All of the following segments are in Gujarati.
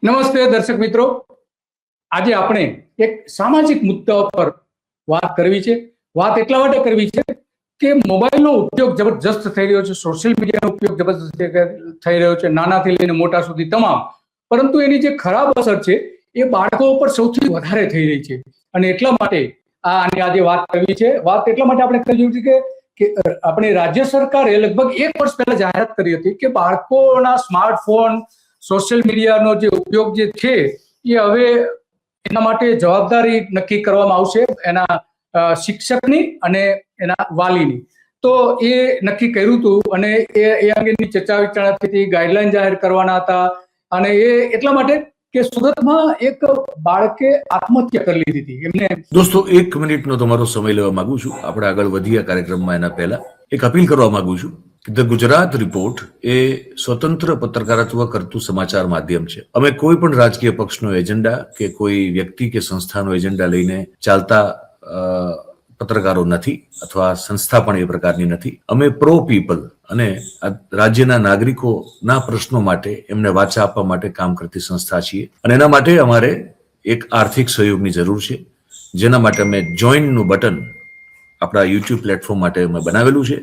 નમસ્તે દર્શક મિત્રો, આજે આપણે એક સામાજિક મુદ્દા પર વાત કરવી છે. વાત એટલા માટે કરવી છે કે મોબાઈલનો ઉપયોગ જબરજસ્ત થઈ રહ્યો છે, સોશિયલ મીડિયાનો ઉપયોગ જબરજસ્ત થઈ રહ્યો છે, નાનાથી લઈને મોટા સુધી તમામ. પરંતુ એની જે ખરાબ અસર છે એ બાળકો ઉપર સૌથી વધારે થઈ રહી છે. અને એટલા માટે આની આજે વાત કરવી છે. વાત એટલા માટે આપણે કહ્યું છે કે આપણે રાજ્ય સરકારે લગભગ 1 વર્ષ પહેલા જાહેરાત કરી હતી કે બાળકોના સ્માર્ટફોન, સોશિયલ મીડિયાનો જે ઉપયોગ જે છે એ હવે એના માટે જવાબદારી નક્કી કરવામાં આવશે, એના શિક્ષકની અને એના વાલીની. તો એ નક્કી કર્યું હતું અને એ અંગેની ચર્ચા વિચારણા થઈ હતી, ગાઈડલાઈન જાહેર કરવાના હતા. અને એ એટલા માટે કે સુરતમાં એક બાળકે આત્મહત્યા કરી લીધી હતી. એમને દોસ્તો 1 મિનિટનો તમારો સમય લેવા માંગુ છું. આપણે આગળ વધીએ કાર્યક્રમમાં એના પહેલા એક અપીલ કરવા માંગુ છું કે ધ ગુજરાત રિપોર્ટ એ સ્વતંત્ર પત્રકારત્વ કરતું સમાચાર માધ્યમ છે. અમે કોઈ પણ રાજકીય પક્ષનો એજન્ડા કે કોઈ વ્યક્તિ કે સંસ્થાનો એજન્ડા લઈને ચાલતા પત્રકારો નથી, અથવા સંસ્થા પણ એ પ્રકારની નથી. અમે પ્રો પીપલ અને રાજ્યના નાગરિકોના પ્રશ્નો માટે એમને વાચા આપવા માટે કામ કરતી સંસ્થા છીએ. અને એના માટે અમારે એક આર્થિક સહયોગની જરૂર છે, જેના માટે અમે જોઈનનું બટન આપણા યુટ્યુબ પ્લેટફોર્મ માટે અમે બનાવેલું છે.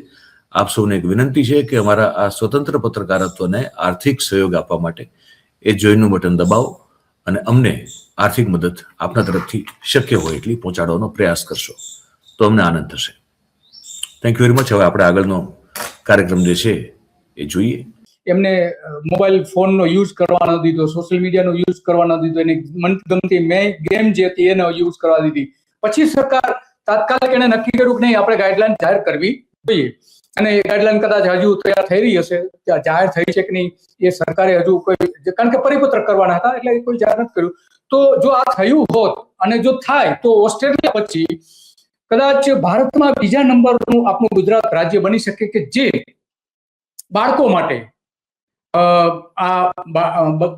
આપ સૌને એક વિનંતી છે કે અમારા આ સ્વતંત્ર પત્રકારત્વને આર્થિક સહયોગ આપવા માટે એ જોઈનનું બટન દબાવો અને અમને આર્થિક મદદ આપના તરફથી શક્ય હોય એટલી પહોંચાડવાનો પ્રયાસ કરશો તો અમને આનંદ થશે. Thank you very much. હવે આપણે આગળનો કાર્યક્રમ જે છે એ જોઈએ. એમને મોબાઈલ ફોનનો યુઝ કરવા ન દીધો, સોશિયલ મીડિયાનો યુઝ કરવા ન દીધો, એની મનગમતી ગેમ જે હતી એનો યુઝ કરવા દીધી. પછી સરકાર તાત્કાલિક એને નક્કી કર્યું કે નહીં, આપણે ગાઈડલાઈન જાહેર કરવી જોઈએ. અને એ ગાઈડલાઈન કદાચ હજુ તૈયાર થઈ રહી હશે, જાહેર થઈ છે કે નહીં એ સરકારે હજુ કોઈ, કારણ કે પરિપત્ર કરવાના હતા એટલે કોઈ જાહેર નથી કર્યું. તો જો આ થયું હોત અને જો થાય તો ઓસ્ટ્રેલિયા પછી કદાચ ભારતમાં બીજા નંબરનું આપણું ગુજરાત રાજ્ય બની શકે કે જે બાળકો માટે આ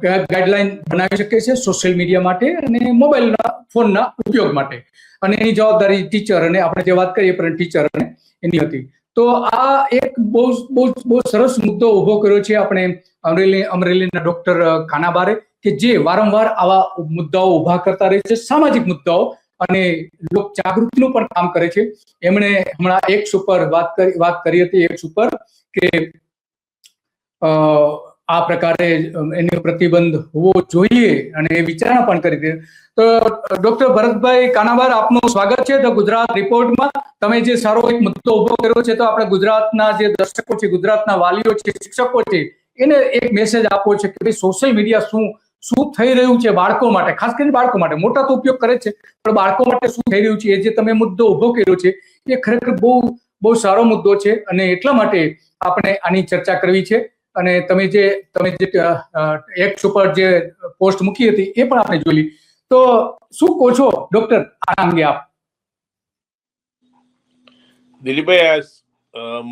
ગાઈડલાઈન બનાવી શકે છે સોશિયલ મીડિયા માટે અને મોબાઈલના ફોનના ઉપયોગ માટે. અને એની જવાબદારી ટીચર અને આપણે જે વાત કરીએ પણ ટીચર અને એની હતી. તો આ એક બહુ સરસ મુદ્દો ઉભો કર્યો છે આપણે અમરેલીના ડોક્ટર કાનાબારે, કે જે વારંવાર આવા મુદ્દાઓ ઉભા કરતા રહે છે, સામાજિક મુદ્દાઓ, અને લોક જાગૃતિનું પણ કામ કરે છે. એમણે હમણાં એક્સ ઉપર વાત કરી હતી, એક્સ ઉપર કે આ પ્રકારે એનો પ્રતિબંધ હોવો જોઈએ અને એ વિચારણા પણ કરી હતી. તો ડોક્ટર ભરતભાઈ કાનાબાર, આપનું સ્વાગત છે ધ ગુજરાત રિપોર્ટમાં. તમે જે સારો એક મુદ્દો ઉભો કર્યો છે, તો આપણે ગુજરાતના જે દર્શકો છે, ગુજરાતના વાલીઓ છે, શિક્ષકો છે, એને એક મેસેજ આપવો છે કે ભાઈ સોશિયલ મીડિયા શું થઈ રહ્યું છે બાળકો માટે, ખાસ કરીને બાળકો માટે. મોટા તો ઉપયોગ કરે છે પણ બાળકો માટે શું થઈ રહ્યું છે, એ જે તમે મુદ્દો ઉભો કર્યો છે એ ખરેખર બહુ સારો મુદ્દો છે. અને એટલા માટે આપણે આની ચર્ચા કરવી છે. અને તમે જે એક્સ ઉપર જે પોસ્ટ મૂકી હતી એ પણ આપણે જોઈ. તો શું કહો છો ડોક્ટર આ અંગે આપ? દિલીપભાઈ,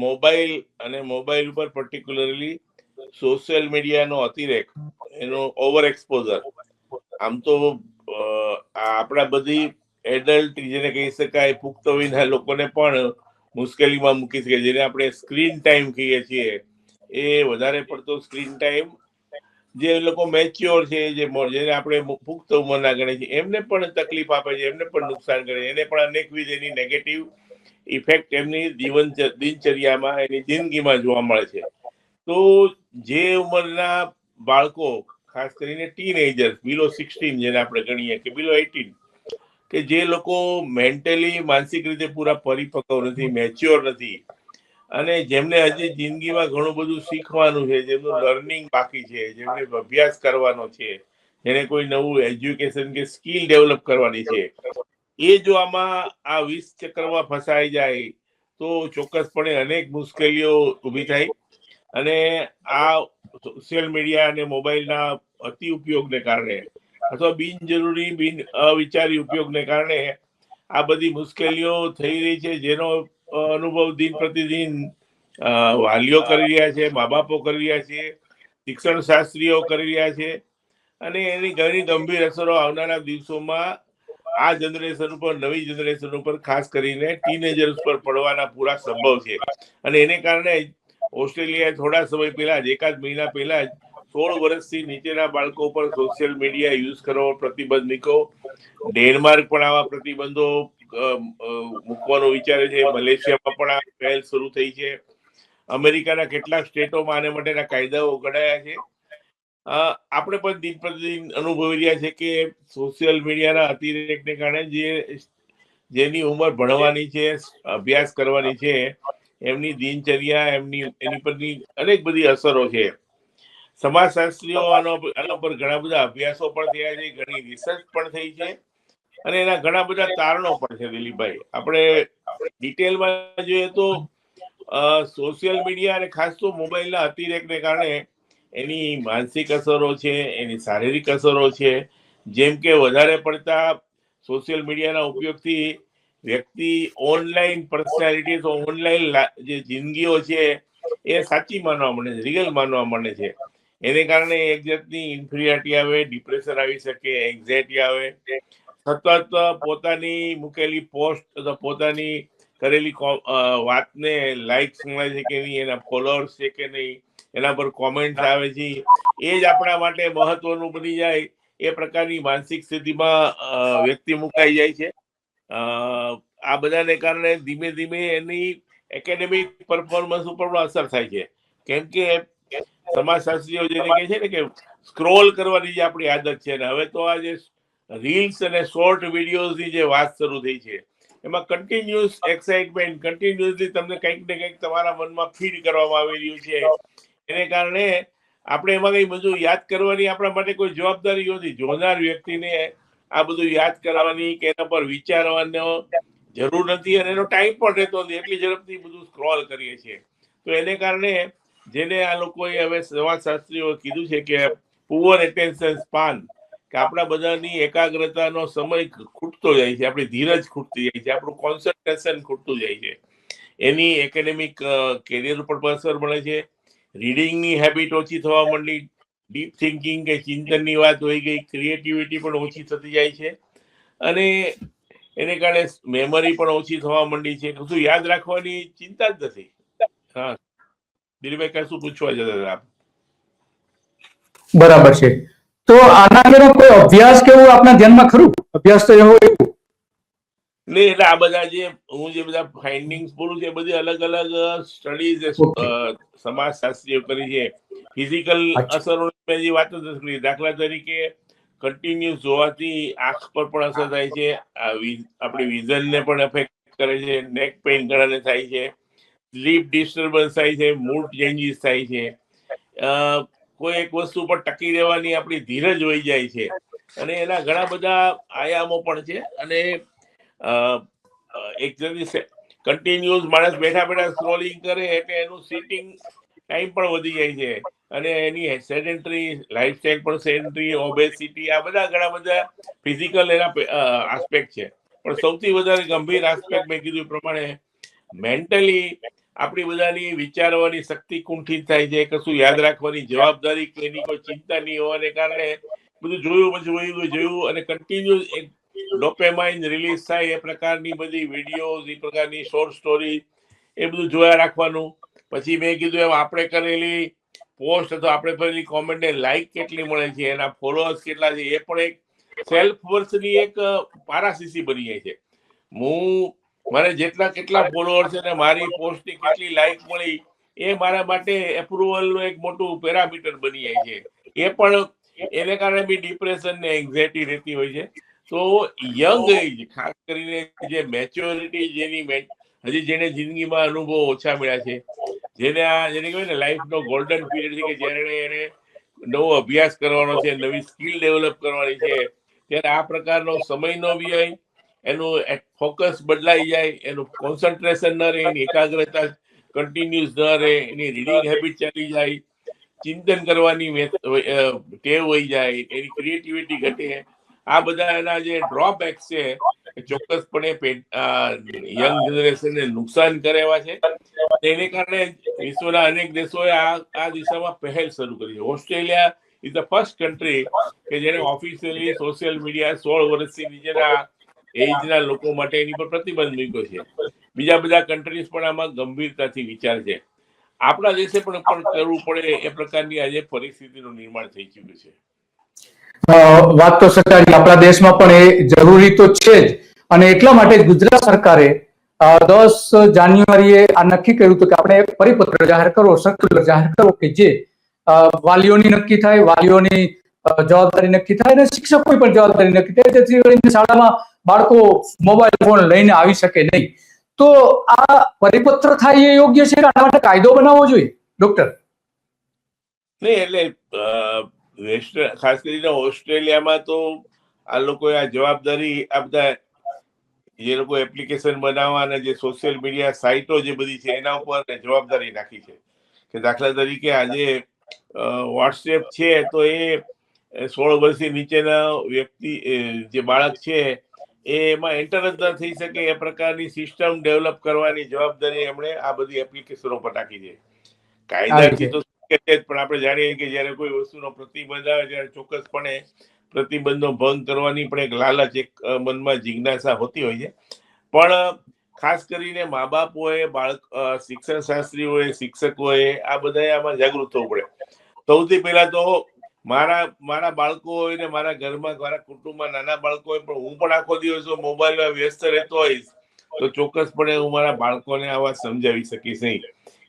મોબાઈલ અને મોબાઈલ ઉપર પર્ટિક્યુલરલી સોશિયલ મીડિયાનો અતિરેક, એનો ઓવર એક્સપોઝર, આમ તો આપણા બધી એડલ્ટ જેને કહી શકાય પુખ્ત વયના લોકોને પણ મુશ્કેલીમાં મૂકી શકે. જેને આપણે સ્ક્રીન ટાઈમ કહીએ છીએ, એ વધારે પડતો સ્ક્રીન ટાઈમ જે લોકો મેચ્યોર છે, જેને આપણે પુખ્ત ઉંમરના ગણીએ છીએ, એમને પણ તકલીફ આપે છે, એમને પણ નુકસાન કરે છે, એને પણ અનેકવિધ એની નેગેટિવ ઇફેક્ટ એમની દિનચર્યામાં, એની જિંદગીમાં જોવા મળે છે. તો જે ઉંમરના બાળકો, ખાસ કરીને ટીનેજર્સ, બિલો 16 જેને આપણે ગણીએ કે બિલો 18, કે જે લોકો મેન્ટલી, માનસિક રીતે પૂરા પરિપક્વ નથી, મેચ્યોર નથી, અને જેમને હજી જિંદગીમાં ઘણું બધું શીખવાનું છે, જેમનું લર્નિંગ બાકી છે, જેમને અભ્યાસ કરવાનો છે, જેને કોઈ નવું એજ્યુકેશન કે સ્કિલ ડેવલપ કરવાની છે, એ જો આમાં આ વિષ ચક્રમાં ફસાઈ જાય તો ચોક્કસપણે અનેક મુશ્કેલીઓ ઊભી થાય. અને આ સોશિયલ મીડિયા અને મોબાઈલના અતિ ઉપયોગને કારણે અથવા બિનજરૂરી અવિચારી ઉપયોગને કારણે આ બધી મુશ્કેલીઓ થઈ રહી છે, જેનો અનુભવ દિન પ્રતિદિન વાલીઓ કરી રહ્યા છે, મા બાપો કરી રહ્યા છે, શિક્ષણ શાસ્ત્રીઓ કરી રહ્યા છે. અને એની ઘણી ગંભીર અસરો આવનારા દિવસોમાં આ જનરેશન ઉપર, નવી જનરેશન ઉપર, ખાસ કરીને ટીનેજર્સ પર પડવાના પૂરા સંભવ છે. અને એને કારણે ઓસ્ટ્રેલિયાએ થોડા સમય પહેલા જ, 1 મહિના પહેલા જ 16 વર્ષથી નીચેના બાળકો પર સોશિયલ મીડિયા યુઝ કરવા પ્રતિબંધ મૂક્યો. ડેનમાર્ક પણ આવા પ્રતિબંધો મૂકવાનો વિચારે છે. મલેશિયામાં પણ આ પહેલ શરૂ થઈ છે. અમેરિકાના કેટલાક સ્ટેટોમાં આને માટેના કાયદાઓ ઘડાયા છે. આપણે પણ દિન પ્રતિદિન અનુભવી રહ્યા છે કે સોશિયલ મીડિયાના અતિરેકને કારણે જેની ઉંમર ભણવાની છે, અભ્યાસ કરવાની છે, એમની દિનચર્યા, એની પરની અનેક બધી અસરો છે. સમાજશાસ્ત્રીઓ આના પર ઘણા બધા અભ્યાસો પણ થયા છે, ઘણી રિસર્ચ પણ થઈ છે અને એના ઘણા બધા તારણો પણ છે. દિલીપભાઈ, આપણે ડિટેલમાં જોઈએ તો સોશિયલ મીડિયા અને ખાસ તો મોબાઈલના અતિરેકને કારણે એની માનસિક અસરો છે, એની શારીરિક અસરો છે. જેમ કે વધારે પડતા સોશિયલ મીડિયાના ઉપયોગથી વ્યક્તિ ઓનલાઈન પર્સનાલિટી, ઓનલાઈન જે જિંદગીઓ છે એ સાચી માનવા માંડે છે, રિયલ માનવા માંડે છે. એને કારણે એક જાતની ઇન્ફિરિયોરિટી આવે, ડિપ્રેશન આવી શકે, એન્ઝાયટી આવે. સતત પોતાની મૂકેલી પોસ્ટ અથવા પોતાની કરેલી વાતને લાઇક્સ મળે છે કે નહીં, એના ફોલોઅર્સ છે કે નહીં, એના પર કોમેન્ટ્સ આવે છે, એ જ આપણા માટે મહત્વનું બની જાય. એ પ્રકારની માનસિક સ્થિતિમાં વ્યક્તિ મુકાઈ જાય છે. આ બધાને કારણે ધીમે ધીમે એની એકેડેમિક પરફોર્મન્સ ઉપર પણ અસર થાય છે. કેમ કે સમાજશાસ્ત્રીઓ જેને કહે છે ને કે સ્ક્રોલ કરવાની જે આપણી આદત છે, ને હવે તો આ જે રીલ્સ અને શોર્ટ વિડીયોઝની જે વાત શરૂ થઈ છે, એમાં કન્ટિન્યુઅસ એક્સાઇટમેન્ટ, કન્ટિન્યુઅસલી તમને કંઈક ને કંઈક તમારા મનમાં ફીડ કરવામાં આવી રહ્યું છે. એને કારણે આપણે એમાં કઈ બધું યાદ કરવાની આપણા માટે કોઈ જવાબદારી નથી. જોનાર વ્યક્તિને આ બધું યાદ કરવાની કે એના પર વિચારવાનો જરૂર નથી અને એનો ટાઈમ પણ રહેતો નથી. એટલી ઝડપથી બધું સ્ક્રોલ કરીએ છીએ. તો એને કારણે જેને આ લોકોએ હવે સમાજશાસ્ત્રીઓ કીધું છે કે પુઅર એટેન્શન સ્પાન, કે આપણા બધાની એકાગ્રતાનો સમય ખૂટતો જાય છે, આપણી ધીરજ ખૂટતી જાય છે, આપણું કોન્સન્ટ્રેશન ખૂટતું જાય છે. એની એકેડેમિક કેરિયર ઉપર પણ અસર મળે છે. રીડિંગની હેબિટ ઓછી થવા માંડી, ડીપ થિંકિંગ કે ચિંતનની વાત હોઈ ગઈ, ક્રિએટિવિટી પણ ઓછી થતી જાય છે અને એને કારણે મેમરી પણ ઓછી થવા માંડી છે. કશું યાદ રાખવાની ચિંતા જ નથી. હા દિલીપભાઈ, કશું પૂછવા જતા હતા આપ? બરાબર છે. તો આના અંગેનો કોઈ અભ્યાસ કે એવું આપના ધ્યાનમાં ખરું? અભ્યાસ તો એવો એવું નહીં, એટલે આ બધા જે બધા ફાઇન્ડિંગ્સ બોલું છે, બધી અલગ અલગ સ્ટડીઝ સમાજશાસ્ત્રીઓ કરી છે. ફિઝિકલ અસરોની મેં જે વાત નથી કરી. દાખલા તરીકે કન્ટિન્યુઅસ જોવાથી આંખ પર પણ અસર થાય છે, આપણી વિઝનને પણ એફેક્ટ કરે છે, નેક પેઇન ઘણાને થાય છે, સ્લીપ ડિસ્ટર્બન્સ થાય છે, મૂડ ચેન્જીસ થાય છે, કોઈ એક વસ્તુ પર ટકી રહેવાની આપણી ધીરજ વહી જાય છે અને એના ઘણા બધા આયામો પણ છે. અને એક કન્ટિન્યુઅસ માણસ બેઠા બેઠા સ્ક્રોલિંગ કરે એટલે એનું સિટિંગ ટાઈમ પણ વધી જાય છે અને એની સેડેન્ટરી લાઈફસ્ટાઈલ પણ સેડેન્ટરી, ઓબેસિટી, આ બધા ઘણા બધા ફિઝિકલ એના આસ્પેક્ટ છે. પણ સૌથી વધારે ગંભીર આસ્પેક્ટ મેં કીધું પ્રમાણે મેન્ટલી આપણી બધાની વિચારવાની શક્તિ કુંઠિત થાય છે. કશું યાદ રાખવાની જવાબદારી કે એની કોઈ ચિંતા નહીં હોવાને કારણે બધું જોયું પછી જોયું અને કન્ટિન્યુઅસ એક ડોપેમાઇન રિલીઝ થાય એ પ્રકારની બધી વિડીયોઝ, એ પ્રકારની શોર્ટ સ્ટોરી, એ બધું જોયા રાખવાનું. પછી મેં કીધું એમ આપણે કરેલી પોસ્ટ અથવા આપણે કરેલી કોમેન્ટને લાઈક કેટલી મળે છે, એના ફોલોઅર્સ કેટલા છે, એ પણ એક સેલ્ફ વર્થની એક પારાસીસી બની જાય છે. મારે કેટલા ફોલોઅર્સ છે ને મારી પોસ્ટની કેટલી લાઈક મળી, એ મારા માટે એપ્રુવલનું એક મોટું પેરામીટર બની જાય છે. એ પણ એને કારણે બી ડિપ્રેશન ને એન્ઝાયટી રહેતી હોય છે. તો યંગ એજ, ખાસ કરીને જે મેચ્યોરિટી હજી જેને જિંદગીમાં અનુભવ ઓછા મળ્યા છે, જેને કહેવાય ને લાઈફનો ગોલ્ડન પીરિયડ છે, કે જ્યારે એને નવો અભ્યાસ કરવાનો છે, નવી સ્કિલ ડેવલપ કરવાની છે, ત્યારે આ પ્રકારનો સમયનો વ્યય, એનું ફોકસ બદલાઈ જાય, એનું કોન્સન્ટ્રેશન ન રહે, એની એકાગ્રતા કન્ટિન્યુઅસ ન રહે, એની રીડિંગ હેબિટ ચાલી જાય, ચિંતન કરવાની ટેવ વહી જાય, એની ક્રિએટિવિટી ઘટે. આ બધા એના જે ડ્રોબેક્સ છે એ ચોક્કસપણે યંગ જનરેશનને નુકસાન કરે એવા છે. તેને કારણે વિશ્વના અનેક દેશોએ આ દિશામાં પહેલ શરૂ કરી છે. Australia is the first country કે જેને ઓફિશિયલી સોશિયલ મીડિયા 16 વર્ષથી નીચેના એજના લોકો માટે એની પર પ્રતિબંધ મૂક્યો છે. બીજા બધા કન્ટ્રીઝ પણ આમાં ગંભીરતાથી વિચાર છે. આપણા દેશે પણ કરવું પડે એ પ્રકારની આજે પરિસ્થિતિનું નિર્માણ થઈ ચૂક્યું છે. વાત તો સરકારી આપણા દેશમાં પણ એ જરૂરી તો છે જ, અને એટલા માટે ગુજરાત સરકારે 10 જાન્યુઆરીએ આ નક્કી કર્યું હતું કે આપણે એક પરિપત્ર જાહેર કરવો, સર્ક્યુલર જાહેર કરવો કે જે વાલીઓની નક્કી થાય, વાલીઓની જવાબદારી નક્કી થાય અને શિક્ષકોની પણ જવાબદારી નક્કી થાય, જેથી કરીને શાળામાં બાળકો મોબાઈલ ફોન લઈને આવી શકે નહીં. તો આ પરિપત્ર થાય એ યોગ્ય છે કે આના માટે કાયદો બનાવવો જોઈએ ડોક્ટર? નહીં, એટલે ખાસ કરીને ઓસ્ટ્રેલિયામાં તો આ લોકોએ આ જવાબદારી આ બધા જે લોકો એપ્લિકેશન બનાવવા અને જે સોશિયલ મીડિયા સાઇટો જે બધી છે એના ઉપર જવાબદારી નાખી છે. કે દાખલા તરીકે આજે વોટ્સએપ છે તો એ 16 વર્ષથી નીચેના વ્યક્તિ જે બાળક છે એમાં એન્ટર જ ન થઈ શકે એ પ્રકારની સિસ્ટમ ડેવલપ કરવાની જવાબદારી એમણે આ બધી એપ્લિકેશનો પર નાખી છે. કાયદાથી તો પણ આપણે જાણીએ કે જયારે કોઈ વસ્તુનો પ્રતિબંધ આવે ત્યારે ચોક્કસપણે પ્રતિબંધનો ભંગ કરવાની પણ એક લાલચ, એક મનમાં જિજ્ઞાસા હોતી હોય છે. પણ ખાસ કરીને મા બાપોએ, શિક્ષણ શાસ્ત્રીઓએ, શિક્ષકોએ આ બધાએ આમાં જાગૃત થવું પડે. સૌથી પહેલા તો મારા બાળકો હોય ને મારા ઘરમાં, મારા કુટુંબમાં નાના બાળકો હોય, પણ હું પણ આખો દિવસ મોબાઈલમાં વ્યસ્ત રહેતો હોઈશ તો ચોક્કસપણે હું મારા બાળકોને આ વાત સમજાવી શકીશ નહીં.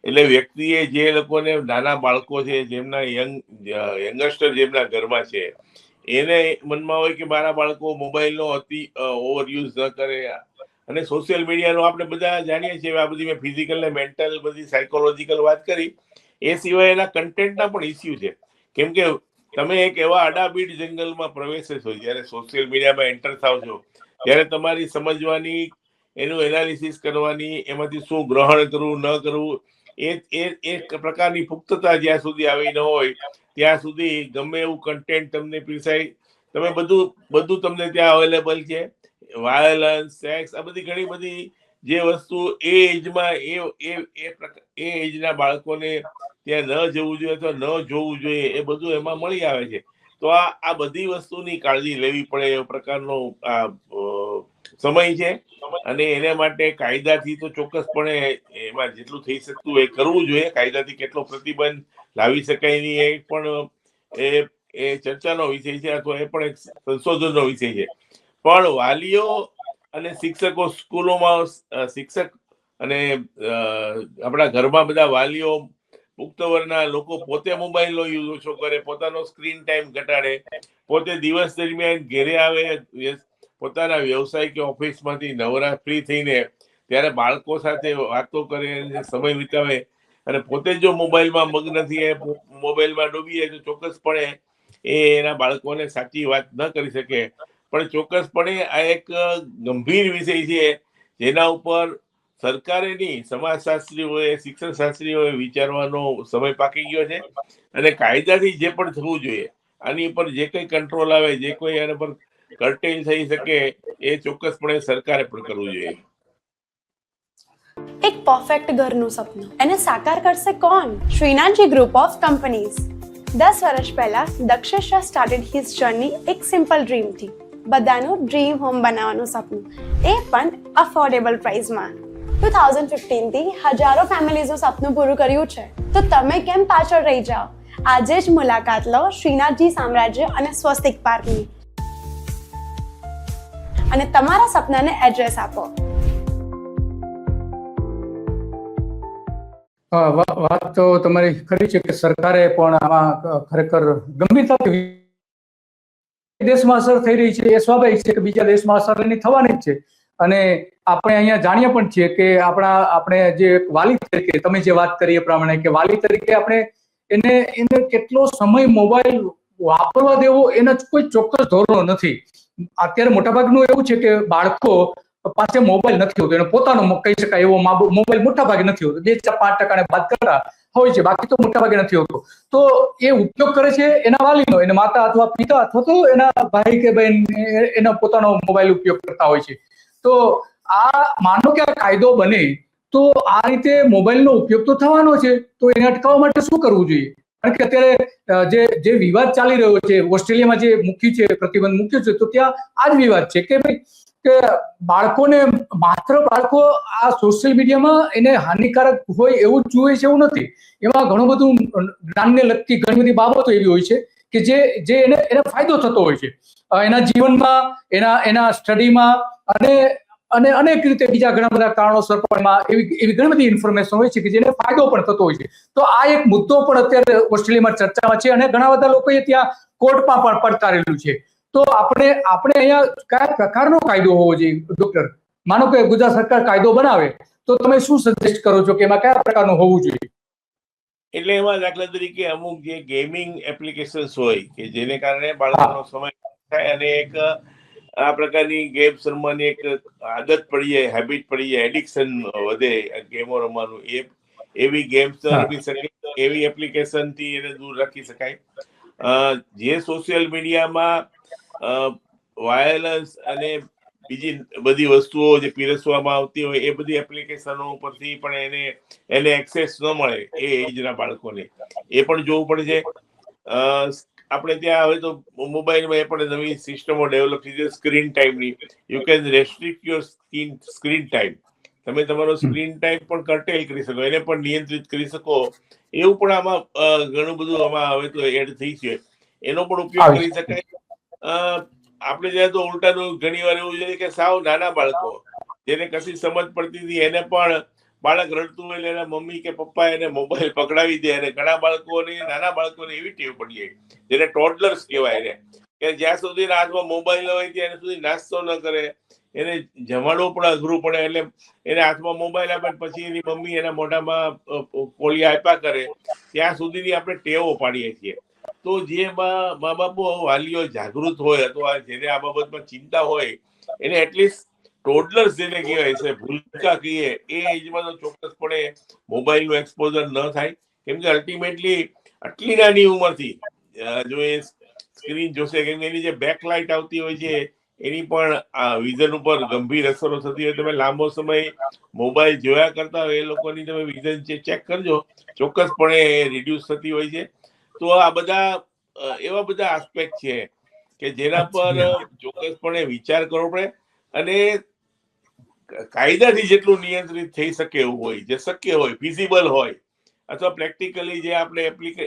એટલે વ્યક્તિએ જે લોકોને નાના બાળકો છે, જેમના યંગસ્ટર જેમના ઘરમાં છે, એને મનમાં હોય કે મારા બાળકો મોબાઈલનો અતિ ઓવર યુઝ ન કરે. અને સોશિયલ મીડિયાનો આપણે બધા જાણીએ છીએ, આ બધી મેં ફિઝિકલ ને મેન્ટલ બધી સાયકોલોજીકલ વાત કરી, એ સિવાય એના કન્ટેન્ટના પણ ઇસ્યુ છે. કેમ કે તમે એક એવા અડાબીડ જંગલમાં પ્રવેશો છો જ્યારે સોશિયલ મીડિયામાં એન્ટર થાવ છો, ત્યારે તમારી સમજવાની, એનું એનાલિસિસ કરવાની, એમાંથી શું ગ્રહણ કરવું ન કરવું, એ પ્રકારની પુખ્તતા જ્યાં સુધી આવી ન હોય ત્યાં સુધી ગમે એવું કન્ટેન્ટ તમને પીરસાય, તમે બધું તમને ત્યાં અવેલેબલ છે. વાયોલન્સ, સેક્સ, આ બધી ઘણી બધી જે વસ્તુ એ એજમાં એ એજના બાળકોને ત્યાં ન જવું જોઈએ અથવા ન જોવું જોઈએ એ બધું એમાં મળી આવે છે. તો આ બધી વસ્તુની કાળજી લેવી પડે એ પ્રકારનો આ સમય છે. અને એને માટે કાયદાથી તો ચોક્કસપણે એમાં જેટલું થઈ શકતું એ કરવું જોઈએ. કાયદાથી કેટલો પ્રતિબંધ લાવી શકાય નહીં એ પણ એ ચર્ચાનો વિષય છે, અથવા એ પણ એક સંશોધનનો વિષય છે. પણ વાલીઓ અને શિક્ષકો, સ્કૂલોમાં શિક્ષક અને આપણા ઘરમાં બધા વાલીઓ, પુખ્ત વર્ગના લોકો પોતે મોબાઈલનો યુઝ ઓછો કરે, પોતાનો સ્ક્રીન ટાઈમ ઘટાડે, પોતે દિવસ દરમિયાન ઘેરે આવે, પોતાના વ્યવસાય કે ઓફિસમાંથી નવરા ફ્રી થઈને ત્યારે બાળકો સાથે વાતો કરે, સમય વિતાવે, અને પોતે જો મોબાઈલમાં મગ્ન થઈએ, મોબાઈલમાં ડૂબીએ તો ચોક્કસપણે એ એના બાળકોને સાચી વાત ન કરી શકે. પણ ચોક્કસપણે આ એક ગંભીર વિષય છે જેના ઉપર સરકારે નહીં, સમાજશાસ્ત્રીઓએ, શિક્ષણ શાસ્ત્રીઓએ વિચારવાનો સમય પાકી ગયો છે. અને કાયદાથી જે પણ થવું જોઈએ, આની ઉપર જે કંઈ કંટ્રોલ આવે, જે કોઈ આના પર કર્ટેલ થઈ શકે, એ ચોક્કસપણે સરકારે પણ કરવું જોઈએ. એક પરફેક્ટ ઘરનું સપનું એને સાકાર કરશે કોણ? Shrinathji group of companies. 10 વર્ષ પહેલા દક્ષેશ સ્ટાર્ટેડ હિઝ જર્ની એક સિમ્પલ ડ્રીમથી. બધાનું ડ્રીમ હોમ બનાવવાનું સપનું, એ પણ અફોર્ડેબલ પ્રાઇસમાં. 2015 થી હજારો ફેમિલીઝનું સપનું પૂરું કર્યું છે. તો તમે કેમ પાછળ રહી જાઓ? આજે જ મુલાકાત લો શ્રીનાથજી સામ્રાજ્ય અને સ્વસ્તિક પાર્કની અને તમારા સપનાને એડ્રેસ આપો. વાત તો તમારી ખરી છે કે સરકારે પણ આમાં ખરેખર ગંભીરતાથી, દેશમાં અસર થઈ રહી છે એ સ્વાભાવિક છે કે બીજા દેશમાં અસર એની થવાની જ છે. અને આપણે અહીંયા જાણીએ પણ છીએ કે આપણે જે વાલી તરીકે તમે જે વાત કરી એ પ્રમાણે કે વાલી તરીકે આપણે એને કેટલો સમય મોબાઈલ વાપરવા દેવો એના કોઈ ચોક્કસ ધોરણો નથી. અત્યારે મોટાભાગનું એવું છે કે બાળકો પાસે મોબાઈલ નથી હોતો, એને પોતાનો કહી શકાય એવો મોબાઈલ મોટા ભાગે નથી હોતો. 2-5% બાદ કરતા હોય છે, બાકી તો મોટા ભાગે નથી હોતો. તો એ ઉપયોગ કરે છે એના વાલીનો, એના માતા અથવા પિતા અથવા તો એના ભાઈ કે બહેન એનો પોતાનો મોબાઈલ ઉપયોગ કરતા હોય છે. તો આ માનો કે આ કાયદો બને તો આ રીતે મોબાઈલનો ઉપયોગ તો થવાનો છે, તો એને અટકાવવા માટે શું કરવું જોઈએ? કારણ કે અત્યારે જે વિવાદ ચાલી રહ્યો છે, ઓસ્ટ્રેલિયામાં જે મુક્યું છે, પ્રતિબંધ મૂક્યો છે, તો ત્યાં આ જ વિવાદ છે કે ભાઈ કે બાળકોને માત્ર બાળકો આ સોશિયલ મીડિયામાં એને હાનિકારક હોય એવું જ જુએ છે એવું નથી. એમાં ઘણું બધું જ્ઞાનને લગતી ઘણી બધી બાબતો એવી હોય છે કે જે એને ફાયદો થતો હોય છે એના જીવનમાં, એના સ્ટડીમાં અને અનેક રીતે બીજા ઘણા બધા કારણોસર પણ એમાં એવી ઘણી બધી ઇન્ફોર્મેશન હોય છે કે જેને ફાયદો પણ થતો હોય છે. તો આ એક મુદ્દો પણ અત્યારે ઓસ્ટ્રેલિયામાં ચર્ચામાં છે અને ઘણા બધા લોકોએ ત્યાં કોર્ટમાં પણ પડકારેલું છે. તો આપણે અહીંયા કયા પ્રકારનો કાયદો હોવો જોઈએ ડોક્ટર? માનો કે ગુજરાત સરકાર કાયદો બનાવે તો તમે શું સજેસ્ટ કરો છો કે એમાં કયા પ્રકારનું હોવું જોઈએ? એટલે એમાં દાખલા તરીકે અમુક જે ગેમિંગ એપ્લિકેશન્સ હોય કે જેને કારણે બાળકોનો સમય થાય અને એક આ પ્રકારની ગેમ્સ રમવાની એક આદત પડી જાય, હેબિટ પડી જાય, એડિક્શન વધે ગેમો રમવાનું, એવી ગેમ્સ ન રમી શકે એવી એપ્લિકેશન થી એને દૂર રાખી શકાય. જે સોશિયલ મીડિયામાં વાયલન્સ અને બીજી બધી વસ્તુઓ જે પીરસવામાં આવતી હોય એ બધી એપ્લિકેશનો ઉપરથી પણ એને એક્સેસ ન મળે એ એજના બાળકોને એ પણ જોવું પડે છે. આપણે ત્યાં હવે તો મોબાઈલમાં એ પણ નવી સિસ્ટમો ડેવલપ થઈ છે સ્ક્રીન ટાઈમની. You can restrict your screen time. તમે તમારો સ્ક્રીન ટાઈમ પણ કર્ટેલ કરી શકો, એને પણ નિયંત્રિત કરી શકો. એવું પણ આમાં ઘણું બધું આમાં હવે તો એડ થઈ છે, એનો પણ ઉપયોગ કરી શકાય. આપણે ત્યાં તો ઉલટાનું ઘણી વાર એવું છે કે સાવ નાના બાળકો જેને કશી સમજ પડતી હતી એને પણ બાળક રડતું હોય એના મમ્મી કે પપ્પા એને મોબાઈલ પકડાવી દે. અને ઘણા નાના બાળકોને એવી ટેવ પડી જાય જેને ટોડલર્સ કહેવાય ને, કે જ્યાં સુધી હાથમાં મોબાઈલ હોય ત્યાં સુધી નાસ્તો ન કરે, એને જમાડવું પણ અઘરું પડે. એટલે એને હાથમાં મોબાઈલ આપે પછી એની મમ્મી એના મોઢામાં કોળિયા આપ્યા કરે ત્યાં સુધીની આપણે ટેવો પાડીએ છીએ. તો જે મા બાપો વાલીઓ જાગૃત હોય અથવા જેને આ બાબતમાં ચિંતા હોય એને એટલીસ્ટ ટોડલર્સ જેને કહેવાય છે, ભૂલકા કહીએ, એ એજમાં તો ચોક્કસપણે મોબાઈલનું એક્સપોઝર ન થાય. કેમ કે અલ્ટિમેટલી આટલી નાની ઉંમરથી જો એ સ્ક્રીન જોશે, કેમ કે એની જે બેકલાઇટ આવતી હોય છે એની પણ વિઝન ઉપર ગંભીર અસરો થતી હોય. તમે લાંબો સમય મોબાઈલ જોયા કરતા હોય એ લોકોની તમે વિઝન ચેક કરજો, ચોક્કસપણે રિડ્યુસ થતી હોય છે. તો આ બધા એવા બધા આસ્પેક્ટ છે કે જેના પર ચોક્કસપણે વિચાર કરવો પડે અને કાયદાથી જેટલું નિયંત્રિત થઈ શકે એવું હોય, જે શક્ય હોય, ફિઝિબલ હોય અથવા પ્રેક્ટિકલી જે આપણે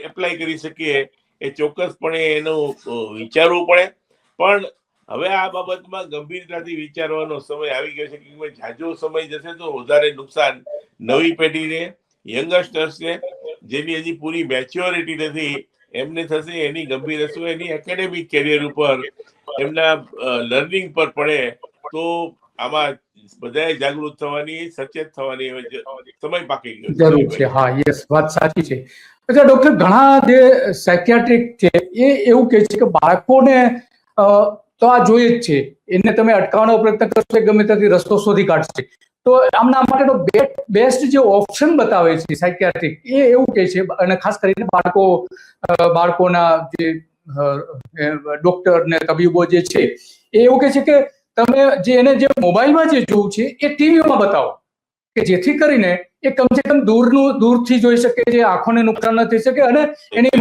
એપ્લાય કરી શકીએ એ ચોક્કસપણે એનું વિચારવું પડે. પણ હવે આ બાબતમાં ગંભીરતાથી વિચારવાનો સમય આવી ગયો છે કે જાજો સમય જશે તો વધારે નુકસાન નવી પેઢીને, યંગસ્ટર્સને, જેની હજી પૂરી મેચ્યોરિટી નથી એમને થશે. એની ગંભીર અસર એની એકેડેમિક કેરિયર ઉપર, એમના લર્નિંગ પર પડે. તો આમાં બધાએ જાગૃત થવાની, સચેત થવાની સમય પાકી ગયો જરૂર છે. હા, યસ, વાત સાચી છે. અચ્છા ડોક્ટર, ઘણા જે સાયકિયાટ્રિક છે એ એવું કહે છે કે બાળકોને તો આ જોઈએ જ છે, એને તમે અટકાવવાનો પ્રયત્ન કરશો ગમે ત્યાંથી રસ્તો શોધી કાઢશે. તો આમના માટેનો બેસ્ટ જે ઓપ્શન બતાવે છે સાયકિયાટ્રિક એ એવું કહે છે, અને ખાસ કરીને બાળકોના જે ડોક્ટર ને તબીબો જે છે એ એવું કહે છે કે તમે એને જે મોબાઈલમાં જે જોવું છે એ ટીવીમાં બતાવો, કે જેથી કરીને એ કમસે કમ દૂરથી જોઈ શકે, જે આંખોને નુકસાન ન થઈ શકે અને એની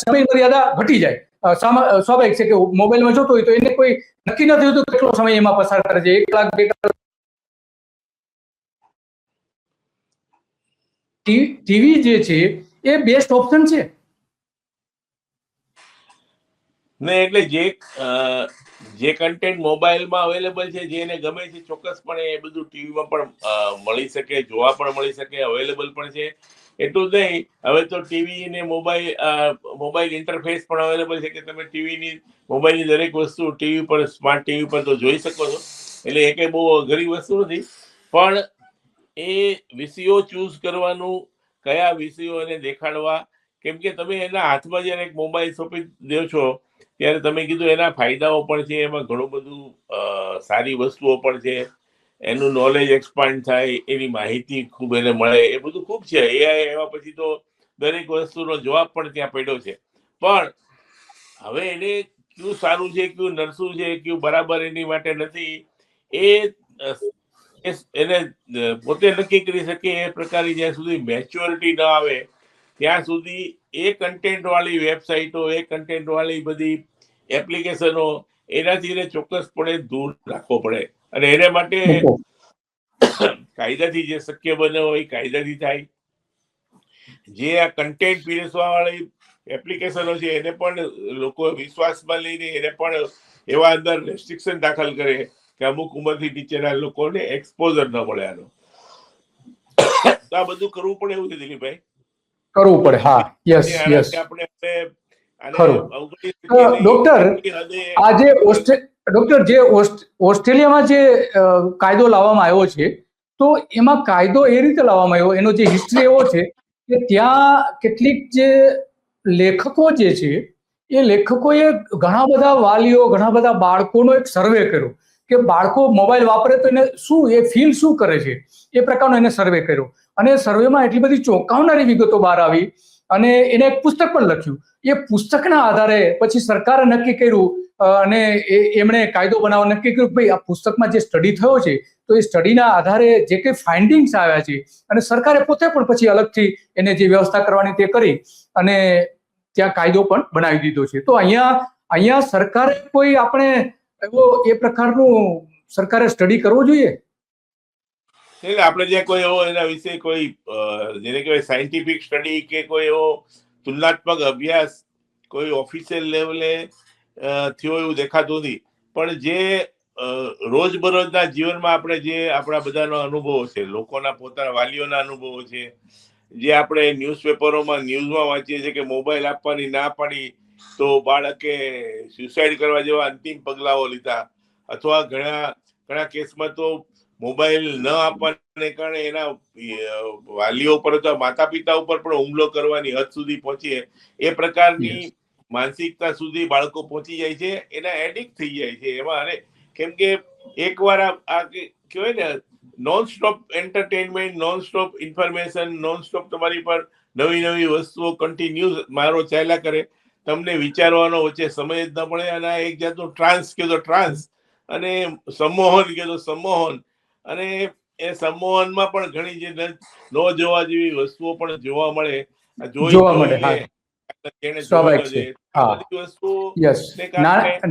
સમય મર્યાદા ઘટી જાય. સ્વાભાવિક છે કે મોબાઈલમાં જોતો હોય તો એને કોઈ નક્કી નથી હોતું કેટલો સમય એમાં પસાર કરે છે, 1 કલાક 2 કલાક. ટીવી જે છે એ બેસ્ટ ઓપ્શન છે ને. એટલે જે કન્ટેન્ટ મોબાઈલમાં અવેલેબલ છે, જે એને ગમે છે, ચોક્કસપણે એ બધું ટીવીમાં પણ મળી શકે, જોવા પણ મળી શકે, અવેલેબલ પણ છે. એટલું જ નહીં, હવે તો ટીવી ને મોબાઈલ ઇન્ટરફેસ પણ અવેલેબલ છે કે તમે મોબાઈલની દરેક વસ્તુ ટીવી પર, સ્માર્ટ ટીવી પર તો જોઈ શકો છો. એટલે એ કઈ બહુ અઘરી વસ્તુ નથી. પણ એ વિષયો ચૂઝ કરવાનું, કયા વિષયો એને દેખાડવા, કેમ કે તમે એના હાથમાં જયારે એક મોબાઈલ સોંપી દો છો ત્યારે તમે કીધું એના ફાયદાઓ પણ છે, એમાં ઘણું બધું સારી વસ્તુઓ પણ છે, એનું નોલેજ એક્સપાન્ડ થાય, એની માહિતી ખૂબ એને મળે, એ બધું ખૂબ છે. એવા પછી તો દરેક વસ્તુનો જવાબ પણ ત્યાં પડ્યો છે. પણ હવે એને કયું સારું છે, કયું નરસું છે, કયું બરાબર એની માટે નથી, એને પોતે નક્કી કરી શકે એ પ્રકારની જ્યાં સુધી મેચ્યોરિટી ન આવે ત્યાં સુધી એ કન્ટેન્ટ વાળી વેબસાઇટો, એ કન્ટેન્ટ વાળી બધી એપ્લિકેશનો, એનાથી એને ચોક્કસપણે દૂર રાખવો પડે. અને એને માટે મૂકો. કાયદાથી જે શક્ય બને હોય કાયદાથી થાય. જે આ કન્ટેન્ટ પીરસવા વાળી એપ્લિકેશનો છે એને પણ લોકો વિશ્વાસમાં લઈને એને પણ એવા અંદર રેસ્ટ્રિક્શન દાખલ કરે કે અમુક ઉંમરથી નીચેના લોકોને એક્સપોઝર ન મળે આનો. તો આ બધું કરવું પડે એવું છે દિલીપભાઈ. કરવું પડે. હા, યસ યસ, આપણે ખરું. ડોક્ટર, આજે ડોક્ટર જે ઓસ્ટ્રેલિયામાં જે કાયદો લાવવામાં આવ્યો છે, તો એમાં કાયદો એ રીતે લાવવામાં આવ્યો, એનો જે હિસ્ટ્રી એવો છે કે ત્યાં કેટલીક જે લેખકો જે છે એ લેખકોએ ઘણા બધા વાલીઓ, ઘણા બધા બાળકોનો એક સર્વે કર્યો કે બાળકો મોબાઈલ વાપરે તો એને શું, એ ફીલ શું કરે છે, એ પ્રકારનો એને સર્વે કર્યો. અને સર્વેમાં એટલી બધી ચોંકાવનારી વિગતો બહાર આવી અને એને એક પુસ્તક પણ લખ્યું. એ પુસ્તકના આધારે પછી સરકારે નક્કી કર્યું અને એમણે કાયદો બનાવવા નક્કી કર્યું કે ભાઈ આ પુસ્તકમાં જે સ્ટડી થયો છે તો એ સ્ટડીના આધારે જે કંઈ ફાઇન્ડિંગ્સ આવ્યા છે અને સરકારે પોતે પણ પછી અલગથી એને જે વ્યવસ્થા કરવાની તે કરી અને ત્યાં કાયદો પણ બનાવી દીધો છે. તો અહીંયા સરકારે કોઈ આપણે એવો એ પ્રકારનું સરકારે સ્ટડી કરવો જોઈએ. એટલે આપણે જે કોઈ એવો એના વિશે કોઈ જેને કહેવાય સાયન્ટિફિક સ્ટડી કે કોઈ એવો તુલનાત્મક અભ્યાસ કોઈ ઓફિશિયલ લેવલે થયો એવું દેખાતું નથી. પણ જે રોજબરોજના જીવનમાં આપણે જે આપણા બધાનો અનુભવો છે, લોકોના પોતાના વાલીઓના અનુભવો છે, જે આપણે ન્યૂઝપેપરોમાં ન્યૂઝમાં વાંચીએ છીએ કે મોબાઈલ આપવાની ના પાડી તો બાળકે સુસાઇડ કરવા જેવા અંતિમ પગલાઓ લીધા, અથવા ઘણા કેસમાં તો મોબાઈલ ન આપવાને કારણે એના વાલીઓ પર અથવા માતા પિતા ઉપર પણ હુમલો કરવાની હદ સુધી પહોંચીએ એ પ્રકારની માનસિકતા સુધી બાળકો પહોંચી જાય છે, એના એડિક્ટ થઈ જાય છે એમાં. અને કેમ કે એકવાર આ કહેવાય ને non stop entertainment, non stop information, non stop તમારી પર નવી વસ્તુઓ કન્ટિન્યુ મારો ચાલ્યા કરે, તમને વિચારવાનો વચ્ચે સમય જ ન પડે. અને એક જાતનું ટ્રાન્સ કહો તો ટ્રાન્સ અને સંમોહન કહો તો સંમોહન, અને એ સંમોહનમાં પણ ઘણી જે ન જોવા જેવી વસ્તુઓ પણ જોવા મળે. સ્વાભાવિક છે.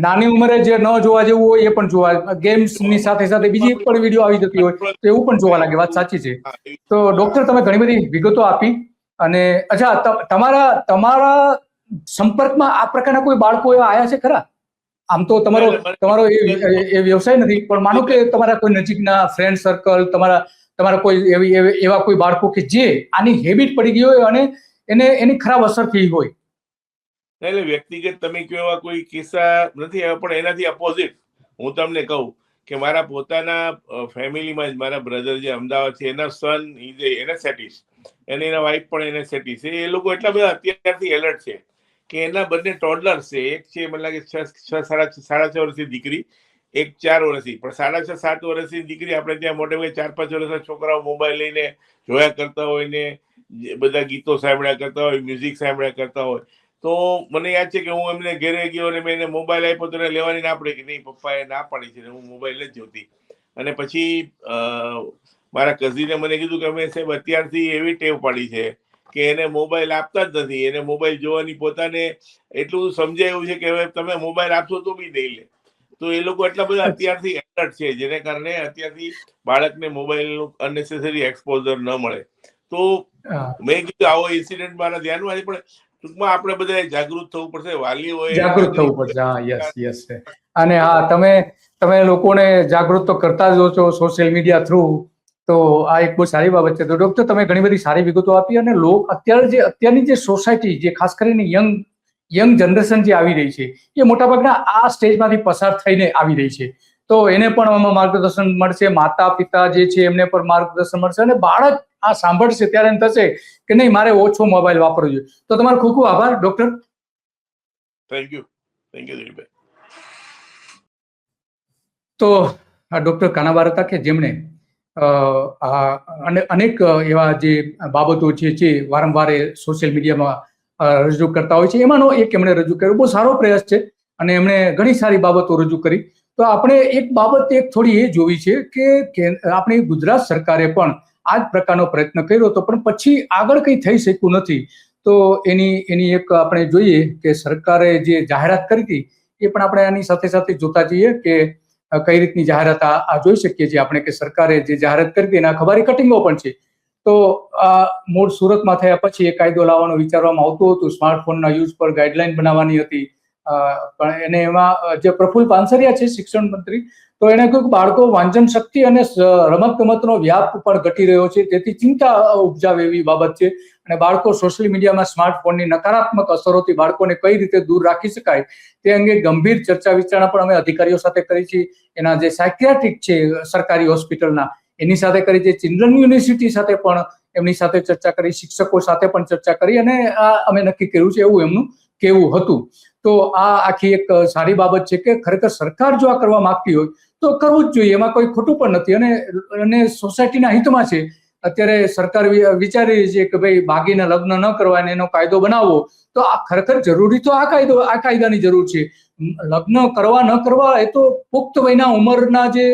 નાની ઉંમરે જે ન જોવા જેવું હોય એ પણ જોવા, ગેમ્સ ની સાથે સાથે બીજી પણ વિડીયો આવી જતી હોય તો એવું પણ જોવા લાગે. વાત સાચી છે. તો ડોક્ટર, તમે ઘણી બધી વિગતો આપી. અને અચ્છા, તમારા સંપર્કમાં આ પ્રકારના કોઈ બાળકો એવા આયા છે ખરા? આમ તો તમારો એ વ્યવસાય નથી, પણ માનો કે તમારા કોઈ નજીકના ફ્રેન્ડ સર્કલ, તમારા કોઈ એવા કોઈ બાળકો કે જે આની હેબિટ પડી ગઈ હોય અને એની ખરાબ અસર થઈ હોય? એટલે વ્યક્તિગત તમે કહો એવા કોઈ કિસ્સા નથી આવ્યા, પણ એનાથી અપોઝિટ હું તમને કહું કે મારા પોતાના ફેમિલીમાં જ મારા બ્રધર જે અમદાવાદ છે, એના સન એનેસ્થેટિસ્ટ અને એના વાઈફ પણ એનેસ્થેટિસ્ટ છે. એ લોકો એટલા બધા અત્યારથી એલર્ટ છે કે એના બંને ટોડલર્સ છે. એક છે મને લાગે 6.5 વર્ષની દીકરી, એક 4 વર્ષની. પણ 6.5-7 વર્ષની દીકરી આપણે ત્યાં મોટે ભાગે 4-5 વર્ષના છોકરાઓ મોબાઈલ લઈને જોયા કરતા હોય ને બધા ગીતો સાંભળ્યા કરતા હોય, મ્યુઝિક સાંભળ્યા કરતા હોય. તો મને યાદ છે કે હું એમને ઘરે ગયો અને મેં એને મોબાઈલ આપ્યો તો એને લેવાની ના પડી કે નહીં, પપ્પાએ ના પાડી છે, હું મોબાઈલ જ જોતી. અને પછી મારા કઝિને મને કીધું કે અમે સાહેબ અત્યારથી એવી ટેવ પાડી છે કે એને મોબાઈલ આપતા જ નથી. એને મોબાઈલ જોવાની પોતાને એટલું સમજાયું છે કે હવે તમે મોબાઈલ આપશો તો બી નહીં લે. તો એ લોકો એટલા બધા અત્યારથી એલર્ટ છે, જેને કારણે અત્યારથી બાળકને મોબાઈલનું અનનેસેસરી એક્સપોઝર ન મળે. તો મેં કીધું આવો ઇન્સિડન્ટ મારા ધ્યાનમાં છે, પણ ટૂંકમાં આપણે બધા જાગૃત થવું પડશે, વાલીઓએ જાગૃત થવું પડશે. હા, યસ. અને હા, તમે લોકોને જાગૃત તો કરતા જ છો સોશિયલ મીડિયા થ્રુ, તો આ એક બહુ સારી બાબત છે. તો ડોક્ટર, તમે ઘણી બધી સારી વિગતો આપી. અને અત્યારની જે સોસાયટી, જે ખાસ કરીને યંગ જનરેશન જે આવી રહી છે, એ મોટાભાગના આ સ્ટેજમાંથી પસાર થઈને આવી રહી છે. તો એને પણ આમાં માર્ગદર્શન મળશે, માતા પિતા જે છે એમને પણ માર્ગદર્શન મળશે, અને બાળક આ સાંભળશે ત્યારે એમ થશે કે નહીં, મારે ઓછો મોબાઈલ વાપરવો જોઈએ. તો તમારો ખૂબ ખૂબ આભાર ડોક્ટર. થેન્ક યુ દિલીપભાઈ. તો આ ડોક્ટર કાનાબાર હતા કે જેમણે અનેક એવા જે બાબતો છે વારંવાર સોશિયલ મીડિયામાં રજૂ કરતા હોય છે, એમાંનો એક એમણે રજૂ કર્યો. બહુ સારો પ્રયાસ છે અને એમણે ઘણી સારી બાબતો રજૂ કરી. તો આપણે એક બાબત થોડી એ જોવી છે કે આપણી ગુજરાત સરકારે પણ આ જ પ્રકારનો પ્રયત્ન કર્યો હતો, પણ પછી આગળ કંઈ થઈ શક્યું નથી. તો એની એક આપણે જોઈએ કે સરકારે જે જાહેરાત કરી હતી એ પણ આપણે આની સાથે સાથે જોતા જઈએ કે કઈ રીતની જાહેરાત આ જોઈ શકીએ છીએ આપણે કે સરકારે જે જાહેરાત કરી હતી એના ખબારી કટિંગો પણ છે. તો મૂળ સુરતમાં થયા પછી એ કાયદો લાવવાનું વિચારવામાં આવતું હતું, સ્માર્ટફોનના યુઝ પર ગાઈડલાઈન બનાવવાની હતી, પણ એને એમાં જે પ્રફુલ્લ પાનસરિયા છે શિક્ષણ મંત્રી, તો એને કહ્યું કે બાળકો વાંચન શક્તિ અને રમત ગમતનો વ્યાપ પણ ઘટી રહ્યો છે, તેથી ચિંતા ઉપજાવે એવી બાબત છે. અને બાળકો સોશિયલ મીડિયામાં સ્માર્ટફોનની નકારાત્મક અસરોથી બાળકોને કઈ રીતે દૂર રાખી શકાય તે અંગે ગંભીર ચર્ચા વિચારણા પણ અમે અધિકારીઓ સાથે કરી છે. એના જે સાયકિયાટ્રિક છે સરકારી હોસ્પિટલના એની સાથે કરી છે, ચિલ્ડ્રન યુનિવર્સિટી સાથે પણ એમની સાથે ચર્ચા કરી, શિક્ષકો સાથે પણ ચર્ચા કરી અને આ અમે નક્કી કર્યું છે એવું એમનું કહેવું હતું. તો આ આખી એક સારી બાબત છે કે ખરેખર સરકાર જો આ કરવા માંગતી હોય તો કરવું જ જોઈએ, એમાં કોઈ ખોટું પણ નથી અને સોસાયટીના હિતમાં છે. અત્યારે સરકાર વિચારી રહી છે કે ભાઈ બાગીના લગ્ન ન કરવા એનો કાયદો બનાવવો, તો આ ખરેખર જરૂરી તો આ કાયદાની જરૂર છે. લગ્ન કરવા ન કરવા એ તો પુખ્ત વયના ઉંમરના જે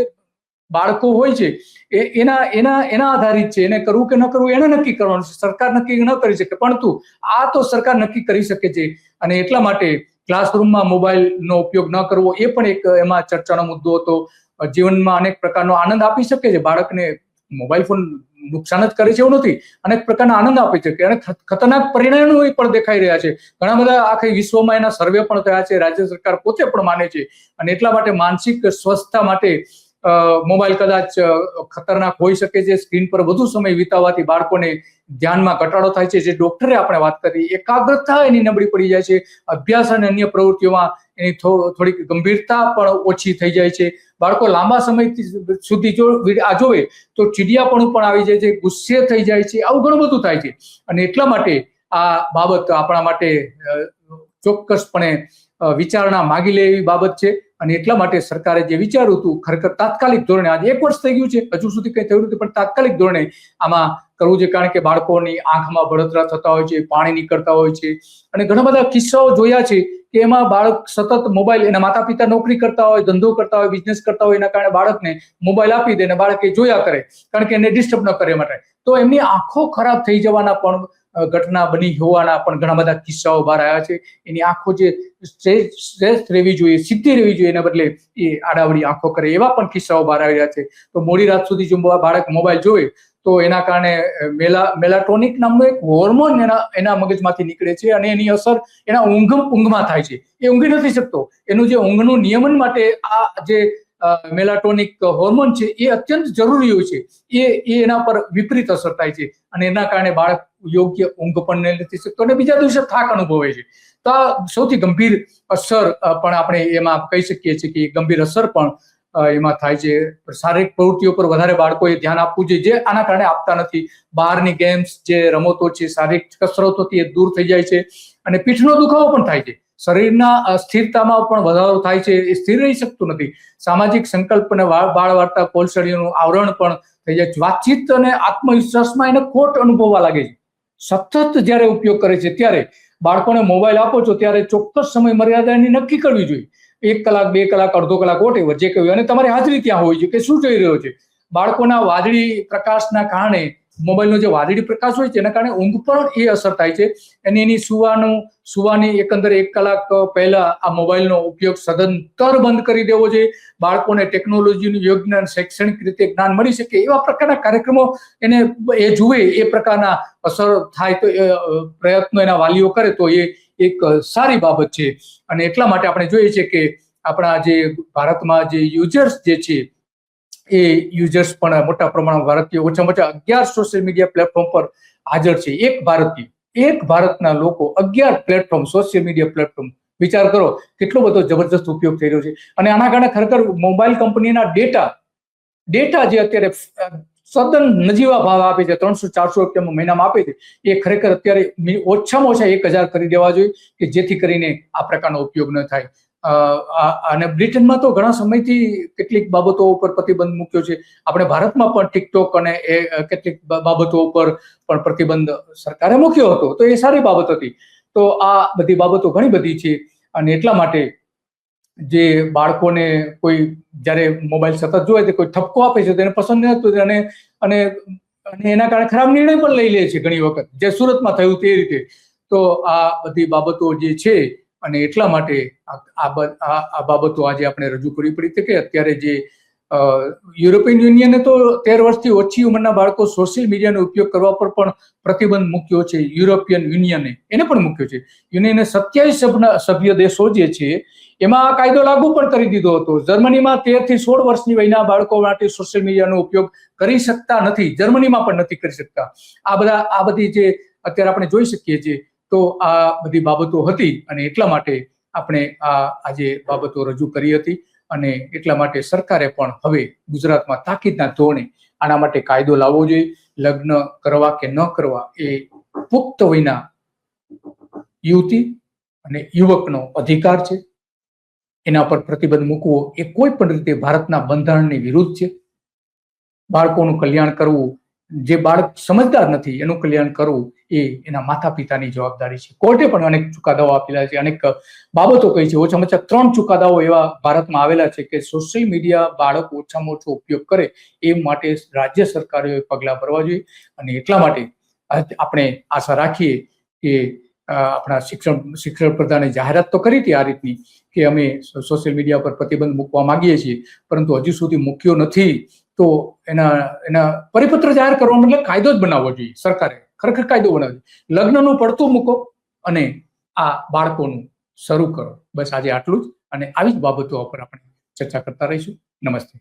બાળકો હોય છે એના આધારિત છે. એને કરવું કે ન કરવું એને નક્કી કરવાનું છે, સરકાર નક્કી ન કરી શકે, પરંતુ આ તો સરકાર નક્કી કરી શકે છે. અને એટલા માટે ક્લાસરૂમમાં મોબાઈલનો ઉપયોગ ન કરવો એ પણ એક એમાં ચર્ચાનો મુદ્દો હતો. જીવનમાં અનેક પ્રકારનો આનંદ આપી શકે છે બાળકને, મોબાઈલ ફોન નુકસાન જ કરે છે એવું નથી, અનેક પ્રકારના આનંદ આપી શકે અને ખતરનાક પરિણામો પણ દેખાઈ રહ્યા છે. ઘણા બધા આખા વિશ્વમાં એના સર્વે પણ થયા છે, રાજ્ય સરકાર પોતે પણ માને છે. અને એટલા માટે માનસિક સ્વસ્થતા માટે મોબાઈલ કદાચ ખતરનાક હોઈ શકે છે. સ્ક્રીન પર વધુ સમય વિતાવવાથી બાળકોને ધ્યાનમાં ઘટાડો થાય છે, જે ડોક્ટરે આપણે વાત કરી, એકાગ્રતા એની નબળી પડી જાય છે, અભ્યાસ અને અન્ય પ્રવૃત્તિઓમાં એની થોડીક ગંભીરતા પણ ઓછી થઈ જાય છે. બાળકો લાંબા સમય સુધી જો આ જોવે તો ચીડિયાપણું પણ આવી જાય છે, ગુસ્સે થઈ જાય છે, આવું ઘણું બધું થાય છે. અને એટલા માટે આ બાબત આપણા માટે ચોક્કસપણે વિચારણા માગી લે એવી બાબત છે. અને એટલા માટે સરકારે જે વિચાર્યું હતું ખરેખર તાત્કાલિક ધોરણે, આજે 1 વર્ષ થઈ ગયું છે, હજુ સુધી કંઈ થયું નથી, પણ તાત્કાલિક ધોરણે આમાં કરવું છે. કારણ કે બાળકોની આંખમાં બળતરા થતા હોય છે, પાણી નીકળતા હોય છે, અને ઘણા બધા કિસ્સાઓ જોયા છે કે એમાં બાળક સતત મોબાઈલ, એના માતા પિતા નોકરી કરતા હોય, ધંધો કરતા હોય, બિઝનેસ કરતા હોય, એના કારણે બાળકને મોબાઈલ આપી દે અને બાળક એ જોયા કરે, કારણ કે એને ડિસ્ટર્બ ન કરે માટે. તો એમની આંખો ખરાબ થઈ જવાના પણ ઘટના બની હોવાના પણ ઘણા બધા કિસ્સાઓ બહાર આવ્યા છે. એની આંખો જે શ્રેષ્ઠ રહેવી જોઈએ, સીધી રહેવી જોઈએ, એના બદલે એ આડાવડી આંખો કરે, એવા પણ કિસ્સાઓ બહાર આવી રહ્યા છે. તો મોડી રાત સુધી જો બાળક મોબાઈલ જોવે તો એના કારણે મેલાટોનિક નામનો એક હોર્મોન એના મગજમાંથી નીકળે છે અને એની અસર એના ઊંઘમાં થાય છે. એ ઊંઘી નથી શકતો. એનું જે ઊંઘનું નિયમન માટે આ જે મેલાટોનિક હોર્મોન છે એ અત્યંત જરૂરી હોય છે, એ એના પર વિપરીત અસર થાય છે અને એના કારણે બાળક યોગ્ય ઊંઘ પણ નથી શકતો અને બીજા દિવસે થાક અનુભવે છે. તો આ સૌથી ગંભીર અસર પણ આપણે એમાં કહી શકીએ છીએ કે ગંભીર અસર પણ એમાં થાય છે. શારીરિક પ્રવૃત્તિઓ પર વધારે બાળકોએ ધ્યાન આપવું જોઈએ, જે આના કારણે આપતા નથી. બહારની ગેમ્સ, જે રમતો છે, શારીરિક કસરતોથી એ દૂર થઈ જાય છે અને પીઠનો દુખાવો પણ થાય છે. શરીરના સ્થિરતામાં પણ વધારો થાય છે, એ સ્થિર રહી શકતું નથી. સામાજિક સંકલ્પ અને બાળ વાર્તા કોલસડીઓનું આવરણ પણ થઈ જાય છે. વાતચીત અને આત્મવિશ્વાસમાં એને ખોટ અનુભવવા લાગે છે. સતત જ્યારે ઉપયોગ કરે છે ત્યારે બાળકોને મોબાઈલ આપો છો ત્યારે ચોક્કસ સમય મર્યાદા એની નક્કી કરવી જોઈએ. 1 કલાક, 2 કલાક, અડધો કલાક, વોટેવર જે કહ્યું, અને તમારી હાજરી ત્યાં હોવી જોઈએ કે શું જોઈ રહ્યો છે. બાળકોના વાદળી પ્રકાશના કારણે, મોબાઈલનો જે વાદળી પ્રકાશ હોય છે એના કારણે ઊંઘ પણ એ અસર થાય છે અને એની સુવાની એકંદરે 1 કલાક પહેલા આ મોબાઈલનો ઉપયોગ સદંતર બંધ કરી દેવો જોઈએ. બાળકોને ટેકનોલોજીનું યોગ્ય અને શૈક્ષણિક રીતે જ્ઞાન મળી શકે એવા પ્રકારના કાર્યક્રમો એને એ જુએ, એ પ્રકારના અસર થાય તો પ્રયત્નો એના વાલીઓ કરે તો એ એક સારી બાબત છે. અને એટલા માટે આપણે જોઈએ છીએ કે આપણા જે ભારતમાં જે યુઝર્સ જે છે એ યુઝર્સ પણ મોટા પ્રમાણમાં ભારતીય ઓછામાં ઓછા 11 સોશિયલ મીડિયા પ્લેટફોર્મ પર હાજર છે. એક ભારતના લોકો 11 પ્લેટફોર્મ, સોશિયલ મીડિયા પ્લેટફોર્મ, વિચાર કરો કેટલો બધો જબરજસ્ત ઉપયોગ થઈ રહ્યો છે. અને આના કારણે ખરેખર મોબાઈલ કંપનીના ડેટા જે અત્યારે સદન નજીવા ભાવ આપે છે, 300-400 રૂપિયામાં મહિનામાં આપે છે, એ ખરેખર અત્યારે ઓછામાં ઓછા 1000 કરી દેવા જોઈએ કે જેથી કરીને આ પ્રકારનો ઉપયોગ ન થાય. અને બ્રિટનમાં તો ઘણા સમયથી કેટલીક બાબતો ઉપર પ્રતિબંધ મૂક્યો છે. આપણે ભારતમાં પણ ટિકટોક અને કેટલીક બાબતો ઉપર પણ પ્રતિબંધ સરકારે મૂક્યો હતો, તો એ સારી બાબત હતી. તો આ બધી બાબતો ઘણી બધી છે અને એટલા માટે જે બાળકોને કોઈ જ્યારે મોબાઈલ સતત જોવે તો કોઈ ઠપકો આપે છે તો એને પસંદ નથી અને એના કારણે ખરાબ નિર્ણય પણ લઈ લે છે ઘણી વખત, જે સુરતમાં થયું તે રીતે. તો આ બધી બાબતો જે છે અને એટલા માટે આ બાબતો આજે આપણે રજૂ કરવી પડી છે કે અત્યારે જે યુરોપિયન યુનિયને તો 13 વર્ષથી ઓછી ઉંમરના બાળકો સોશિયલ મીડિયાનો ઉપયોગ કરવા પર પણ પ્રતિબંધ મૂક્યો છે. યુરોપિયન યુનિયને એને પણ મૂક્યો છે. યુનિયને 27 સભ્ય દેશો જે છે એમાં આ કાયદો લાગુ પણ કરી દીધો હતો. જર્મનીમાં 13 થી 16 વર્ષની વયના બાળકો માટે સોશિયલ મીડિયાનો ઉપયોગ કરી શકતા નથી. જર્મનીમાં પણ નથી કરી શકતા. આ બધી જે અત્યારે આપણે જોઈ શકીએ છીએ, તો આ બધી બાબતો હતી અને એટલા માટે આપણે આજે બાબતો રજૂ કરી હતી. અને એટલા માટે સરકારે પણ હવે ગુજરાતમાં તાકીદના ધોરણે આના માટે કાયદો લાવવો જોઈએ. લગ્ન કરવા કે ન કરવા એ પુખ્ત વયના યુવતી અને યુવકનો અધિકાર છે. એના પર પ્રતિબંધ મૂકવો એ કોઈ પણ રીતે ભારતના બંધારણની વિરુદ્ધ છે. બાળકોનું કલ્યાણ કરવું, જે બાળક સમજદાર નથી એનું કલ્યાણ કરવું એ એના માતા પિતાની જવાબદારી છે. કોર્ટે પણ અનેક ચુકાદાઓ આપેલા છે, અનેક બાબતો કહી છે. ઓછામાં ઓછા 3 ચુકાદાઓ એવા ભારતમાં આવેલા છે કે સોશિયલ મીડિયા બાળક ઓછામાં ઓછો ઉપયોગ કરે એ માટે રાજ્ય સરકારોએ પગલાં ભરવા જોઈએ. અને એટલા માટે આપણે આશા રાખીએ કે આપણા શિક્ષણ પ્રધાને જાહેરાત તો કરી હતી આ રીતની કે અમે સોશિયલ મીડિયા પર પ્રતિબંધ મૂકવા માંગીએ છીએ, પરંતુ હજુ સુધી મૂક્યો નથી. તો એના પરિપત્ર જાહેર કરવા એટલે કાયદો જ બનાવવો જોઈએ. સરકારે ખરેખર કાયદો બનાવવો જોઈએ. લગ્નનું પડતું મૂકો અને આ બાળકોનું શરૂ કરો. બસ આજે આટલું જ. અને આવી જ બાબતો પર આપણે ચર્ચા કરતા રહીશું. નમસ્તે.